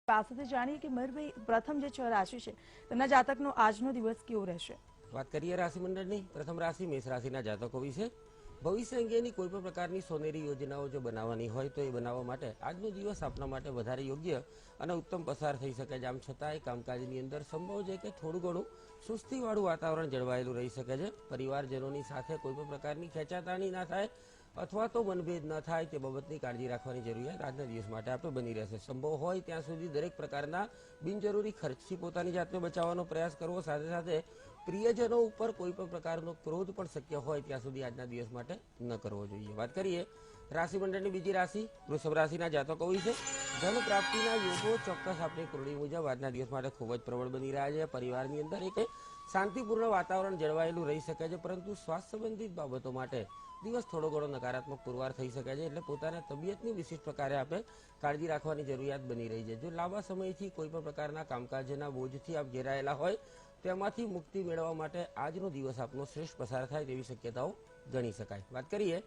પાસેથી જાણીએ કે મયુરભાઈ પ્રથમ જે 6 રાશિ છે તેમના જાતકનો આજનો દિવસ કેવો રહેશે। વાત કરીએ રાશિ મંડળની પ્રથમ રાશિ મેષ રાશિના જાતકો વિશે। ભવિષ્ય અંગેની કોઈપણ પ્રકારની સોનેરી યોજનાઓ જો બનાવવાની હોય તો એ બનાવવા માટે આજનો દિવસ આપના માટે વધારે યોગ્ય અને ઉત્તમ પસાર થઈ શકે છે। આમ છતાંય કામકાજની અંદર સંભવ છે કે થોડું ઘણું સુસ્તીવાળું વાતાવરણ જળવાયેલું રહી શકે છે। પરિવારજનોની સાથે કોઈપણ પ્રકારની ખેંચાતાણી ના થાય અથવા તો મનભેદ ન થાય તે બાબતની કાળજી રાખવાની જરૂરિયાત આજના દિવસ માટે આપણે બની રહેશે। સંભવ હોય ત્યાં સુધી દરેક પ્રકારના બિનજરૂરી ખર્ચથી પોતાની જાતને બચાવવાનો પ્રયાસ કરવો, સાથે સાથે પ્રિયજનો ઉપર કોઈ પણ પ્રકારનો ક્રોધ પણ શક્ય હોય ત્યાં સુધી આજના દિવસ માટે ન કરવો જોઈએ। વાત કરીએ રાશિ મંડળની બીજી રાશિ વૃષભ રાશિના જાતકો વિશે। ધન પ્રાપ્તિના યોગો ચોક્કસ આપણી કુંડળી મુજબ આજના દિવસ માટે ખૂબ જ પ્રબળ બની રહ્યા છે। પરિવારની અંદર એક શાંતિપૂર્ણ વાતાવરણ જળવાયેલું રહી શકે છે, પરંતુ સ્વાસ્થ્ય સંબંધિત બાબતો માટે દિવસ થોડો ઘણો નકારાત્મક પુરવાર થઈ શકે છે, એટલે પોતાના તબિયતની વિશિષ્ટ પ્રકારે આપણે કાળજી રાખવાની જરૂરિયાત બની રહી છે। જો લાંબા સમયથી કોઈ પણ પ્રકારના કામકાજના બોજથી આપ ઘેરાયેલા હોય તેમાંથી મુક્તિ મેળવવા માટે આજનો દિવસ આપનો શ્રેષ્ઠ પસાર થાય તેવી શક્યતાઓ ગણી શકાય। વાત કરીએ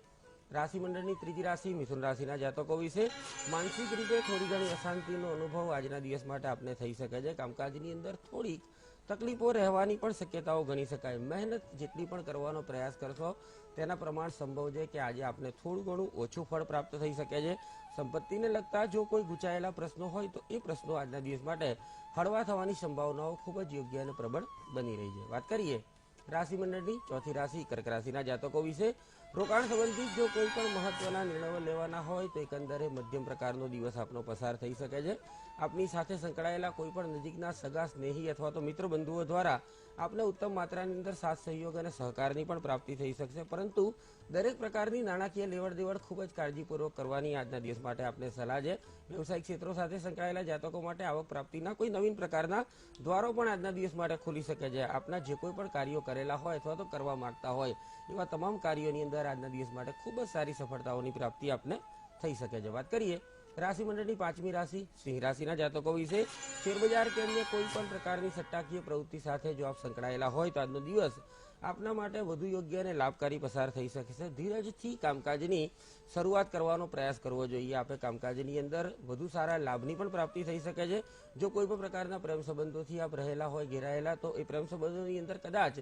રાશિ મંડળની ત્રીજી રાશિ મિથુન રાશિના જાતકો વિશે। માનસિક રીતે થોડી ઘણી અશાંતિનો અનુભવ આજના દિવસ માટે આપને થઈ શકે છે। કામકાજની અંદર થોડીક તકલીફો રહેવાની પણ શક્યતાઓ ગણી શકાય। મહેનત જેટલી પણ કરવાનો પ્રયાસ કરશો તેના પ્રમાણ સંભવ છે કે આજે આપને થોડું ઘણું ઓછું ફળ પ્રાપ્ત થઈ શકે છે। સંપત્તિને લગતા જો કોઈ ગુચાયેલા પ્રશ્નો હોય તો એ પ્રશ્નો આજના દિવસ માટે હળવા થવાની સંભાવનાઓ ખૂબ જ યોગ્ય અને પ્રબળ બની રહી છે। વાત કરીએ રાશિ મંડળની ચોથી રાશિ કર્ક રાશિના જાતકો વિશે। રોકાણ સંબંધિત જો કોઈ પણ મહત્વના નિર્ણયો લેવાના હોય તો એકંદરે મધ્યમ પ્રકારનો દિવસ આપનો પસાર થઈ શકે છે। આપની સાથે સંકળાયેલા કોઈ પણ નજીકના સગા, સ્નેહી અથવા તો મિત્ર બંધુઓ દ્વારા આપને ઉત્તમ માત્રાની અંદર સાથ સહયોગ અને સહકારની પણ પ્રાપ્તિ થઈ શકશે, પરંતુ દરેક પ્રકારની નાણાકીય લેવડ દેવડ ખૂબ જ કાળજીપૂર્વક કરવાની આજના દિવસ માટે આપને સલાહ છે। વ્યવસાયિક ક્ષેત્રો સાથે સંકળાયેલા જાતકો માટે આવક પ્રાપ્તિના કોઈ નવીન પ્રકારના દ્વારો પણ આજના દિવસ માટે ખુલી શકે છે। આપના જે કોઈ પણ કાર્યો કરેલા હોય અથવા તો કરવા માંગતા હોય એવા તમામ કાર્યોની અંદર આજના દિવસ માટે ખૂબ જ સારી સફળતાઓની પ્રાપ્તિ આપને થઈ શકે છે। વાત કરીએ રાશિ મંડળની પાંચમી રાશિ સિંહ રાશિના જાતકો વિશે। શેરબજાર કે અન્ય કોઈ પણ પ્રકારની સટ્ટાકીય પ્રવૃત્તિ સાથે જો આપ સંકળાયેલા હોય તો આજનો દિવસ આપના માટે વધુ યોગ્ય અને લાભકારી પસાર થઈ શકે છે। ધીરજથી કામકાજની શરૂઆત કરવાનો પ્રયાસ કરવો જોઈએ। આપણે કામકાજની અંદર વધુ સારા લાભની પણ પ્રાપ્તિ થઈ શકે છે। જો કોઈ પણ પ્રકારના પ્રેમ સંબંધોથી આપ રહેલા હોય, ઘેરાયેલા, તો એ પ્રેમ સંબંધોની અંદર કદાચ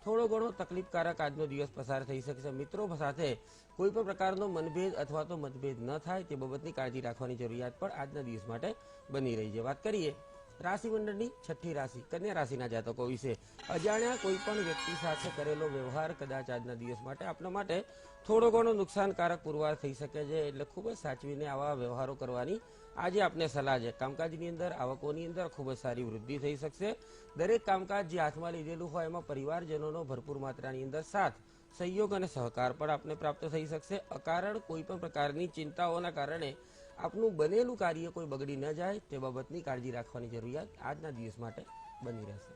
થોડો ઘણો તકલીફકારક આજનો દિવસ પસાર થઈ શકશે। મિત્રો સાથે કોઈ પણ પ્રકારનો મનભેદ અથવા તો મતભેદ ન થાય તે બાબતની કાળજી રાખવાની જરૂરિયાત પણ આજના દિવસ માટે બની રહી છે। વાત કરીએ રાશિ મંડળની છઠ્ઠી રાશિ કન્યા રાશિના જાતકો વિશે। અજાણ્યા કોઈ પણ વ્યક્તિ સાથે કરેલો વ્યવહાર કદાચ આજના દિવસ માટે આપણા માટે થોડો ઘણો નુકસાનકારક પુરવાર થઈ શકે છે, એટલે ખૂબ જ સાચવીને આવા વ્યવહારો કરવાની આજે આપને સલાહ છે। કામકાજની અંદર આવકોની અંદર ખૂબ જ સારી વૃદ્ધિ થઈ શકશે। દરેક કામકાજ જે હાથમાં લીધેલું હોય એમાં પરિવારજનોનો ભરપૂર માત્રાની અંદર સાથ, સહયોગ અને સહકાર પણ આપને પ્રાપ્ત થઈ શકશે। અકારણ કોઈ પણ પ્રકારની ચિંતાઓના કારણે આપનું બનેલું કાર્ય કોઈ બગડી ન જાય તે બાબતની કાળજી રાખવાની જરૂરિયાત આજના દિવસ માટે બની રહેશે।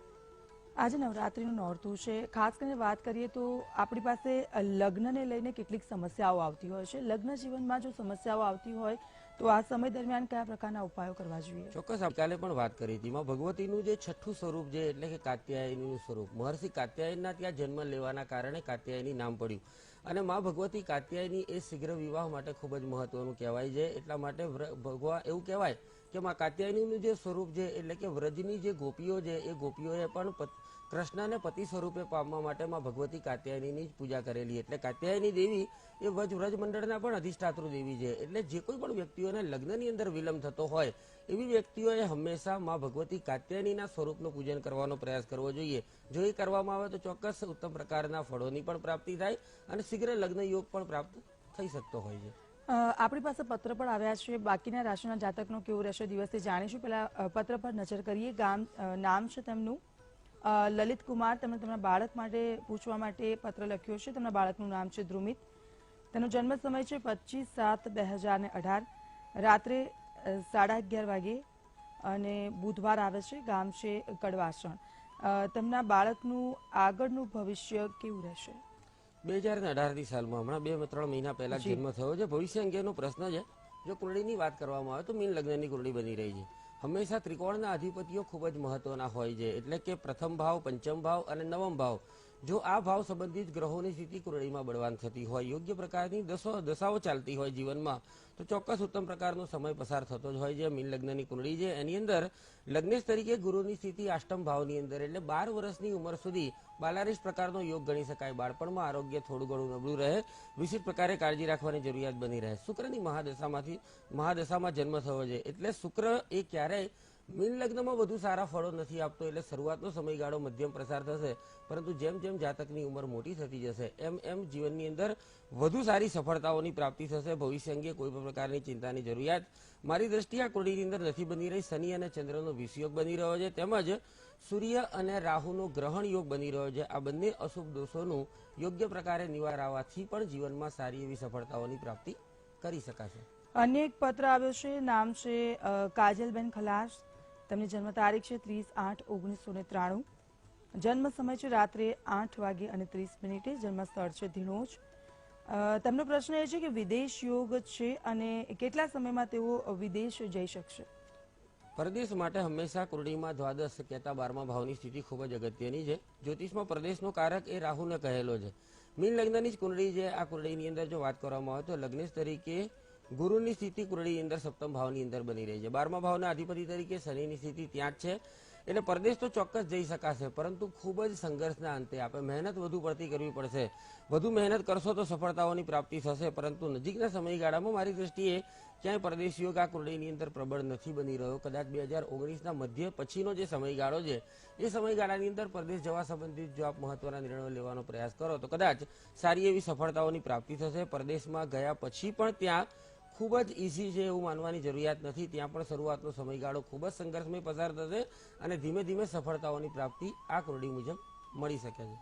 આજે નવરાત્રીનું નોરતું છે, ખાસ કરીને વાત કરીએ તો આપણી પાસે લગ્નને લઈને કેટલીક સમસ્યાઓ આવતી હોય છે। લગ્ન જીવનમાં જો સમસ્યાઓ આવતી હોય તો આ સમય દરમિયાન કયા પ્રકારના ઉપાયો કરવા જોઈએ? ચોક્કસ કાલે પણ વાત કરી હતી। માં ભગવતીનું જે છઠ્ઠું સ્વરૂપ છે એટલે કે કાત્યાયનીનું સ્વરૂપ, મહર્ષિ કાત્યાયનના ત્યાં જન્મ લેવાના કારણે કાત્યાયની નામ પડ્યું, અને માં ભગવતી કાત્યાયની એ શીઘ્ર વિવાહ માટે ખૂબ જ મહત્વનું કહેવાય છે। એટલા માટે ભગવાન એવું કહેવાય કે માં કાત્યાયનીનું જે સ્વરૂપ છે એટલે કે વ્રજની જે ગોપીઓ છે એ ગોપીઓએ પણ કૃષ્ણને પતિ સ્વરૂપે પામવા માટે માં ભગવતી કાત્યાયનીની જ પૂજા કરેલી, એટલે કાત્યાયની દેવી એ વ્રજ મંડળના પણ અધિષ્ઠાતૃ દેવી છે। એટલે જે કોઈ પણ વ્યક્તિઓને લગ્નની અંદર વિલંબ થતો હોય એવી વ્યક્તિઓએ હંમેશા માં ભગવતી કાત્યાયનીના સ્વરૂપનું પૂજન કરવાનો પ્રયાસ કરવો જોઈએ। જો એ કરવામાં આવે તો ચોક્કસ ઉત્તમ પ્રકારના ફળોની પણ પ્રાપ્તિ થાય અને શીઘ્ર લગ્ન યોગ પણ પ્રાપ્ત થઈ શકતો હોય છે। આપણી પાસે પત્ર પણ આવ્યા છે, બાકીના રાશિના જાતકનો કેવું રહેશે દિવસથી જાણીશું। પહેલા પત્ર પર નજર કરીએ। નામ છે તેમનું લલિત કુમાર। તેમણે તેમના બાળક માટે પૂછવા માટે પત્ર લખ્યો છે। તેમના બાળકનું નામ છે ધ્રુમિત। તેનો જન્મ સમય છે 25/7/2018 રાત્રે 11:30 વાગે અને બુધવાર આવે છે। ગામ છે કડવાસણ। તેમના બાળકનું આગળનું ભવિષ્ય કેવું રહેશે? 2018ની સાલમાં હમણાં 2-3 મહિના પહેલા જન્મ થયો છે। ભવિષ્ય અંગેનો પ્રશ્ન છે। જો કુંડળીની વાત કરવામાં આવે તો મીન લગ્નની કુંડળી બની રહી છે। હંમેશા ત્રિકોણના અધિપતિઓ ખૂબ જ મહત્વના હોય છે, એટલે કે પ્રથમ ભાવ, પંચમ ભાવ અને નવમ ભાવ જો આ ભાવ સંબંધિત ગ્રહોની સ્થિતિ કુંડળીમાં બળવાન થતી હોય, યોગ્ય પ્રકારની દશાઓ ચાલતી હોય જીવનમાં, તો ચોક્કસ ઉત્તમ પ્રકારનો સમય પસાર થતો જ હોય છે. મીન લગ્નની કુંડળી છે એની અંદર લગ્નેશ તરીકે ગુરુની સ્થિતિ અષ્ટમ ભાવની અંદર, એટલે 12 વર્ષની ઉંમર સુધી બાલારીશ પ્રકારનો યોગ ગણી શકાય. બાળપણમાં આરોગ્ય થોડું ઘણું નબળું રહે, વિશેષ પ્રકારે કાળજી રાખવાની જરૂરિયાત બની રહે. શુક્રની મહાદશામાં જન્મ થયો છે, એટલે શુક્ર એ ક્યારેય મીન લગ્નમાં વધુ સારા ફળો નથી આપતો. એટલે શરૂઆતનો સમયગાળો મધ્યમ પ્રસાર થશે, પરંતુ જેમ જેમ જાતકની ઉંમર મોટી થતી જશે એમ જીવનની અંદર વધુ સારી સફળતાઓની પ્રાપ્તિ થશે. ભવિષ્ય અંગે કોઈ પણ પ્રકારની ચિંતાની જરૂરિયાત મારી દ્રષ્ટિએ આ કુંડળીની અંદર નથી બની રહી. શનિ અને ચંદ્રનો વિષયોગ બની રહ્યો છે, તેમજ સૂર્ય અને રાહુનો ગ્રહણ યોગ બની રહ્યો છે. આ બંને અશુભ દોષોનું યોગ્ય પ્રકારે નિવારાવાથી પણ જીવનમાં સારી એવી સફળતાઓની પ્રાપ્તિ કરી શકાશે. અન્ય એક પત્ર આવ્યો છે, નામ છે કાજલબેન ખલાસ. તેમની જન્મ તારીખ છે 30/8/1993. જન્મ સમય છે રાત્રે 8:30 જન્મ સ્થળ છે ધીણોજ. તેમનો પ્રશ્ન એ છે કે વિદેશ યોગ છે અને કેટલા સમયમાં તેઓ વિદેશ જઈ શકશે. પરદેશ માટે હંમેશા કુંડળીમાં દ્વાદશ શક્યતા 12મા ભાવની સ્થિતિ ખૂબ જ અગત્યની છે. જ્યોતિષમાં પરદેશનો કારક એ રાહુને કહેલો છે. મીન લગ્નની જ કુંડળી છે. આ કુંડળીની અંદર જો વાત કરવામાં આવે તો લગ્નેશ તરીકે ગુરુની સ્થિતિ કુંડળીની અંદર સપ્તમ ભાવની અંદર બની રહી છે. 12મા ભાવના અધિપતિ તરીકે શનિની સ્થિતિ ત્યાં જ છે, એટલે પરદેશ તો ચોક્કસ જઈ શકાશે, પરંતુ ખૂબ જ સંઘર્ષના અંતે આપણે મહેનત વધુ પડતી કરવી પડશે. વધુ મહેનત કરશો તો સફળતાઓની પ્રાપ્તિ થશે, પરંતુ નજીકના સમયગાળામાં મારી દ્રષ્ટિએ ક્યાંય પરદેશ યોગ આ કુંડળીની અંદર પ્રબળ નથી બની રહ્યો. કદાચ 2019ના મધ્ય પછીનો જે સમયગાળો છે એ સમયગાળાની અંદર પરદેશ જવા સંબંધિત જો આપ મહત્વના નિર્ણયો લેવાનો પ્રયાસ કરો તો કદાચ સારી એવી સફળતાઓની પ્રાપ્તિ થશે. પરદેશમાં ગયા પછી પણ ત્યાં ખૂબ જ ઇઝી છે એવું માનવાની જરૂરિયાત નથી. ત્યાં પણ શરૂઆતનો સમયગાળો ખૂબ જ સંઘર્ષમય પસાર થશે અને ધીમે ધીમે સફળતાઓની પ્રાપ્તિ આ કુંડળી મુજબ મળી શકે છે.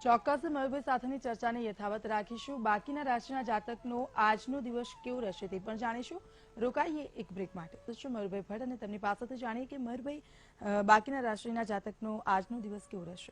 ચોક્કસ મયુરભાઈ સાથેની ચર્ચાને યથાવત રાખીશું. બાકીના રાશિના જાતકનો આજનો દિવસ કેવો રહેશે તે પણ જાણીશું. રોકાઈએ એક બ્રેક માટે. તો શું મયુરભાઈ ભટ્ટ અને તેમની પાસેથી જાણીએ કે મયુરભાઈ બાકીના રાશિના જાતકનો આજનો દિવસ કેવો રહેશે.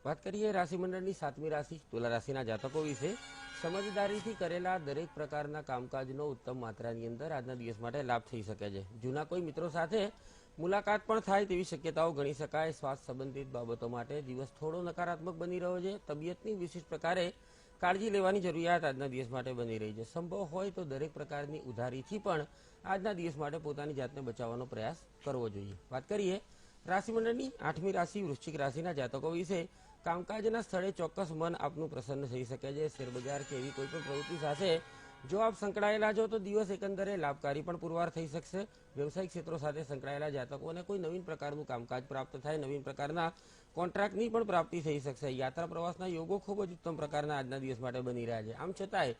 વાત કરીએ રાશિ મંડળની 7મી રાશિ તુલા રાશિના જાતકો વિશે. સમજદારીથી કરેલા દરેક પ્રકારના કામકાજનો ઉત્તમ માત્રાની અંદર આજના દિવસ માટે લાભ થઈ શકે છે. જૂના કોઈ મિત્રો સાથે મુલાકાત પણ થાય તેવી શક્યતાઓ ગણી શકાય. સ્વાસ્થ્ય સંબંધિત બાબતો માટે દિવસ થોડો નકારાત્મક બની રહ્યો છે. તબિયતની વિશિષ્ટ પ્રકારે કાળજી લેવાની જરૂરિયાત આજના દિવસ માટે બની રહી છે. સંભવ હોય તો દરેક પ્રકારની ઉધારીથી પણ આજના દિવસ માટે પોતાની જાતને બચાવવાનો પ્રયાસ કરવો જોઈએ. વાત કરીએ રાશિ મંડળની 8મી રાશિ વૃશ્ચિક રાશિના જાતકો વિશે. કામકાજના સ્થળે ચોક્કસ મન આપનું પ્રસન્ન થઈ શકે છે. શેરબજાર કે એવી કોઈ પણ પ્રવૃત્તિ સાથે જો આપ સંકળાયેલા છો તો દિવસ એકંદરે લાભકારી પણ પુરવાર થઈ શકશે. વ્યવસાયિક ક્ષેત્રો સાથે સંકળાયેલા જાતકોને કોઈ નવીન પ્રકારનું કામકાજ પ્રાપ્ત થાય, નવીન પ્રકારના કોન્ટ્રાક્ટની પણ પ્રાપ્તિ થઈ શકશે. યાત્રા પ્રવાસના યોગો ખૂબ જ ઉત્તમ પ્રકારના આજના દિવસ માટે બની રહ્યા છે. આમ છતાંય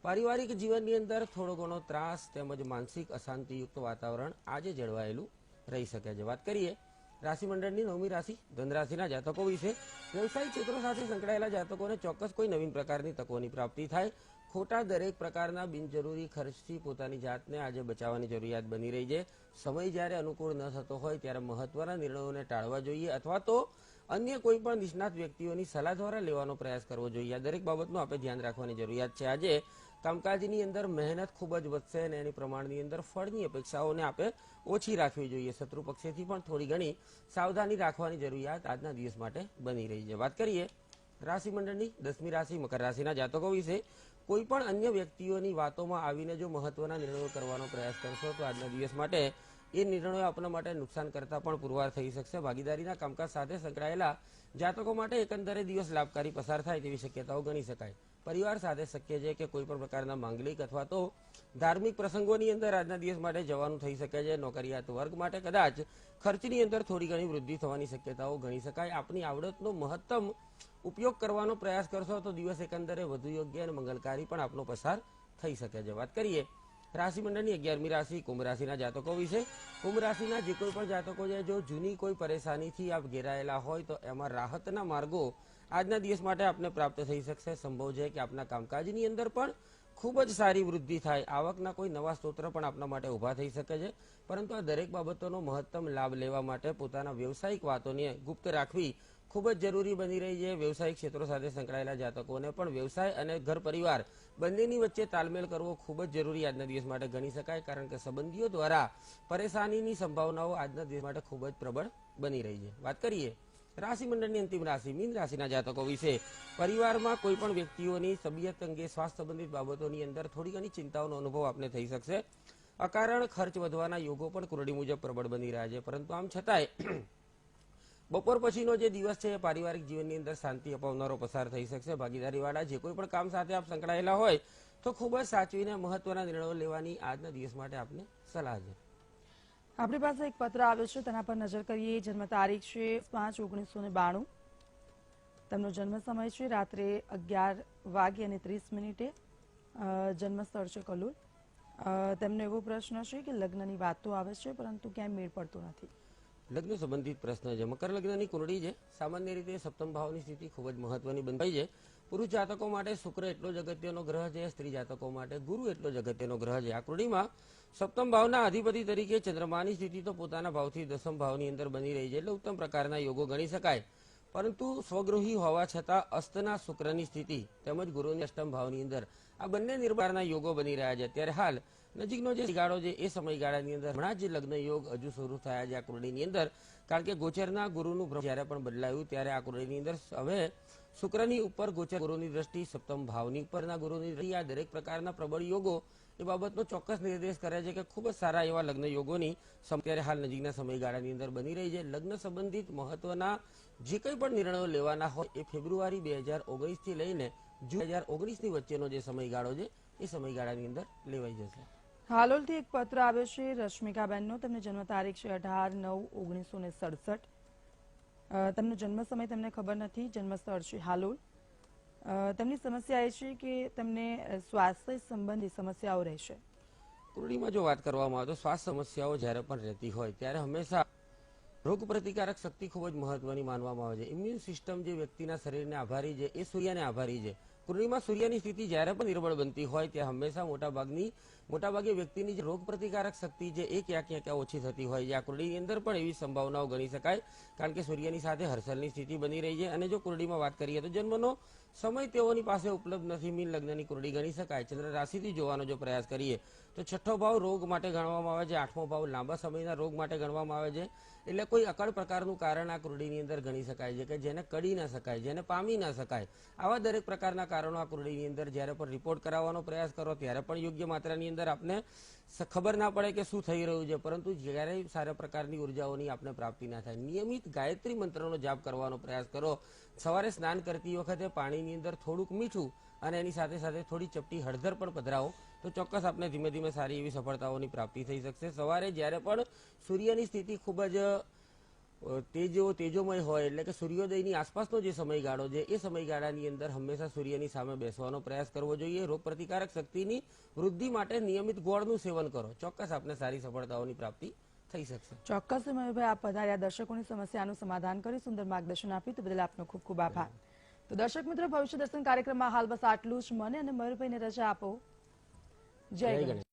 પારિવારિક જીવનની અંદર થોડો ઘણો ત્રાસ તેમજ માનસિક અશાંતિયુક્ત વાતાવરણ આજે જળવાયેલું રહી શકે છે. વાત કરીએ રાશિ મંડળની 9મી રાશિ ધન રાશિના જાતકો વિશે. વ્યવસાયિક ક્ષેત્રો સાથે સંકળાયેલા જાતકોને ચોક્કસ કોઈ નવીન પ્રકારની તકોની પ્રાપ્તિ થાય. ખોટા દરેક પ્રકારના બિનજરૂરી ખર્ચથી પોતાની જાતને આજે બચાવવાની જરૂરિયાત બની રહી છે. સમય જ્યારે અનુકૂળ ન થતો હોય ત્યારે મહત્વના નિર્ણયોને ટાળવા જોઈએ અથવા તો અન્ય કોઈ પણ નિષ્ણાત વ્યક્તિઓની સલાહ દ્વારા લેવાનો પ્રયાસ કરવો જોઈએ. આ દરેક બાબતનું આપણે ધ્યાન રાખવાની જરૂરિયાત છે. આજે કામકાજની અંદર મહેનત ખૂબ જ વધશે અને એની પ્રમાણની અંદર ફળની અપેક્ષાઓને આપણે ઓછી રાખવી જોઈએ. શત્રુ પક્ષેથી પણ થોડી ઘણી સાવધાની રાખવાની જરૂરિયાત આજના દિવસ માટે બની રહી છે. વાત કરીએ રાશિ મંડળની 10મી રાશિ મકર રાશિના જાતકો વિશે. કોઈ પણ અન્ય વ્યક્તિઓની વાતોમાં આવીને જો મહત્વના નિર્ણયો કરવાનો પ્રયાસ કરશો તો આજના દિવસ માટે એ નિર્ણયો આપણા માટે નુકસાન કરતા પણ પુરવાર થઈ શકશે. ભાગીદારીના કામકાજ સાથે સંકળાયેલા જાતકો માટે એકંદરે દિવસ લાભકારી પસાર થાય તેવી શક્યતાઓ ગણી શકાય. પરિવાર સાથે શક્ય છે કે કોઈ પણ પ્રકારના માંગલિક અથવા તો ધાર્મિક પ્રસંગોની અંદર આજના દિવસ માટે જવાનું થઈ શકે છે. નોકરિયાત વર્ગ માટે કદાચ ખર્ચની અંદર થોડી ઘણી વૃદ્ધિ થવાની શક્યતાઓ ગણી શકાય. આપની આવડતનો મહત્તમ ઉપયોગ કરવાનો પ્રયાસ કરશો તો દિવસ એકંદરે વધુ યોગ્ય અને મંગલકારી પણ આપનો પસાર થઈ શકે છે. વાત કરીએ રાશિ મંડળની 11મી રાશિ કુંભ રાશિના જાતકો વિશે. કુંભ રાશિના જે કોઈ પણ જાતકો છે જો જૂની કોઈ પરેશાનીથી આપ ઘેરાયેલા હોય તો એમાં રાહતના માર્ગો આજના દિવસ માટે આપને પ્રાપ્ત થઈ શકશે. સંભવ છે કે આપના કામકાજની અંદર પણ ખૂબ જ સારી વૃદ્ધિ થાય. આવકના કોઈ નવા સ્ત્રોત પણ આપના માટે ઊભા થઈ શકે છે. પરંતુ આ દરેક બાબતોનો મહત્તમ લાભ લેવા માટે પોતાના વ્યવસાયિક વાતોને ગુપ્ત રાખવી ખૂબ જ જરૂરી બની રહી છે. વ્યવસાયિક ક્ષેત્રો સાથે સંકળાયેલા જાતકોને પણ વ્યવસાય અને ઘર પરિવાર બંનેની વચ્ચે તાલમેલ કરવો ખૂબ જ જરૂરી આજના દિવસ માટે ગણી શકાય. કારણ કે સંબંધીઓ દ્વારા પરેશાનીની સંભાવનાઓ આજના દિવસ માટે ખૂબ જ પ્રબળ બની રહી છે. વાત કરીએ રાશિ મંડળની અંતિમ રાશિ મીન રાશિના જાતકો વિશે પરિવારમાં કોઈ પણ વ્યક્તિઓની તબિયત અંગે સ્વાસ્થ્ય સંબંધિત બાબતોની અંદર થોડી ઘણી ચિંતાઓનો અનુભવ આપને થઈ શકશે. અકારણ ખર્ચ વધવાના યોગો પણ કુંડળી મુજબ પ્રબળ બની રહ્યા છે, પરંતુ આમ છતાંય બપોર પછીનો જે દિવસ છે એ પારિવારિક જીવનની અંદર શાંતિ અપાવનારો પસાર થઈ શકશે. ભાગીદારીવાળા જે કોઈ પણ કામ સાથે આપ સંકળાયેલા હોય તો ખૂબ જ સાચવીને મહત્વના નિર્ણયો લેવાની આજના દિવસ માટે આપને સલાહ છે. આપણી પાસે એક પત્ર આવ્યો છે, તેના પર નજર કરીએ. જન્મ તારીખ છે 5/1992. તેમનો જન્મ સમય છે રાત્રે 11:30. જન્મ સ્થળ છે કલોલ. તેમનો એવો પ્રશ્ન છે કે લગ્નની વાતો આવે છે પરંતુ ક્યાંય મેળ પડતો નથી. લગ્ન સંબંધિત પ્રશ્ન છે. મકર લગ્નની કુંડળી છે. સામાન્ય રીતે સપ્તમ ભાવની સ્થિતિ ખૂબ જ મહત્વની બનતી છે. પુરુષ જાતકો માટે શુક્ર એટલો જ અગત્યનો ગ્રહ છે, સ્ત્રી જાતકો માટે ગુરુ એટલો જ અગત્યનો ગ્રહ છે. આ કુંડળીમાં સપ્તમ ભાવના અધિપતિ તરીકે ચંદ્રમાની સ્થિતિ તો પોતાના ભાવથી દસમ ભાવની અંદર બની રહી છે, એટલે ઉત્તમ પ્રકારના યોગો ગણી શકાય. પરંતુ સ્વગૃહી હોવા છતાં અસ્તના શુક્રની સ્થિતિ તેમજ ગુરુની અષ્ટમ ભાવની અંદર આ બંને નિર્માણના યોગો બની રહ્યા છે. ત્યારે હાલ નજીકનો જે સમયગાળો છે એ સમયગાળાની અંદર હમણાં જ લગ્ન યોગ હજુ શરૂ થયા છે આ કુંડળીની અંદર. કારણ કે ગોચરના ગુરુનું ભ્રમણ જ્યારે પણ બદલાયું ત્યારે આ કુંડળીની અંદર હવે શુક્રની ઉપર ગોચર ગુરુની દ્રષ્ટિ, સપ્તમ ભાવની ઉપરના ગુરુની દ્રષ્ટિ, આ દરેક પ્રકારના પ્રબળ યોગો એ બાબતનો ચોક્કસ નિર્દેશ કરે છે કે ખૂબ જ સારા એવા લગ્ન યોગોની અત્યારે હાલ નજીકના સમયગાળાની અંદર બની રહી છે. લગ્ન સંબંધિત મહત્વના જે કંઈ પણ નિર્ણયો લેવાના હોય એ ફેબ્રુઆરી 2019 થી લઈને જૂન 2019 ની વચ્ચેનો જે સમયગાળો છે એ સમયગાળાની અંદર લેવાઈ જશે. હાલોલથી એક પત્ર આવ્યો છે રશ્મિકાબેનનો. તેમની જન્મ તારીખ છે 18/9/1967. તેમનો જન્મ સમય તેમને ખબર નથી. જન્મ સ્થળ છે હાલોલ. તેમની સમસ્યા એ છે કે તેમને સ્વાસ્થ્ય સંબંધી સમસ્યાઓ રહેશે. કુંડળીમાં જો વાત કરવામાં આવે તો સ્વાસ્થ્ય સમસ્યાઓ જ્યારે પણ રહેતી હોય ત્યારે હંમેશા રોગ પ્રતિકારક શક્તિ ખૂબ જ મહત્વની માનવામાં આવે છે. ઇમ્યુન સિસ્ટમ જે વ્યક્તિના શરીરને આભારી છે એ સૂર્યને આભારી છે. કુંડળીમાં સૂર્યની સ્થિતિ જ્યારે પણ નિર્બળ બનતી હોય ત્યાં હંમેશા મોટાભાગે વ્યક્તિની જે રોગ પ્રતિકારક શક્તિ છે એ ક્યાં ઓછી થતી હોય છે. આ કુંડળીની અંદર પણ એવી સંભાવનાઓ ગણી શકાય, કારણ કે સૂર્યની સાથે હર્ષલની સ્થિતિ બની રહી છે. અને જો કુંડળીમાં વાત કરીએ તો જન્મનો સમય તેઓની પાસે ઉપલબ્ધ નથી. મીન લગ્નની કુંડળી ગણી શકાય. ચંદ્ર રાશિથી જોવાનો જો પ્રયાસ કરીએ તો છઠ્ઠો ભાવ રોગ માટે ગણવામાં આવે છે, આઠમો ભાવ લાંબા સમયના રોગ માટે ગણવામાં આવે છે. એટલે કોઈ અકળ પ્રકારનું કારણ આ કુંડળીની અંદર ગણી શકાય છે કે જેને કડી ના શકાય, જેને પામી ના શકાય. આવા દરેક પ્રકારના કારણો આ કુંડળીની અંદર જ્યારે પણ રિપોર્ટ કરાવવાનો પ્રયાસ કરો ત્યારે પણ યોગ્ય માત્રાની અંદર આપને ખબર ના પડે કે શું થઈ રહ્યું છે, પરંતુ જ્યારે સારા પ્રકારની ઉર્જાઓની આપને પ્રાપ્તિ ના થાય. નિયમિત ગાયત્રી મંત્રનો જાપ કરવાનો પ્રયાસ કરો. સવારે સ્નાન કરતી વખતે પાણીની અંદર થોડુંક મીઠું અને એની સાથે સાથે થોડી ચપટી હળદર પણ પધરાવો તો ચોક્કસ આપને ધીમે ધીમે સારી એવી સફળતાઓની પ્રાપ્તિ થઈ શકશે. સવારે જ્યારે પણ સૂર્યની સ્થિતિ ખૂબ જ તેજોમય હોય એટલે કે સૂર્યોદયની આસપાસનો જે સમયગાળો છે એ સમયગાળાની અંદર હંમેશા સૂર્યની સામે બેસવાનો પ્રયાસ કરવો જોઈએ. રોગ પ્રતિકારક શક્તિની વૃદ્ધિ માટે નિયમિત ગોળનું સેવન કરો, ચોક્કસ આપને સારી સફળતાઓની પ્રાપ્તિ થઈ શકશે. ચોક્કસ મયુરભાઈ, આપ પધાર્યા, દર્શકોની સમસ્યાનું સમાધાન કરી સુંદર માર્ગદર્શન આપ્યું તે બદલ આપનો ખૂબ ખૂબ આભાર. તો દર્શક મિત્રો, ભવિષ્ય દર્શન કાર્યક્રમમાં હાલ બસ આટલું જ. મને અને મયુરભાઈને રજા આપો. જય ગણેશ.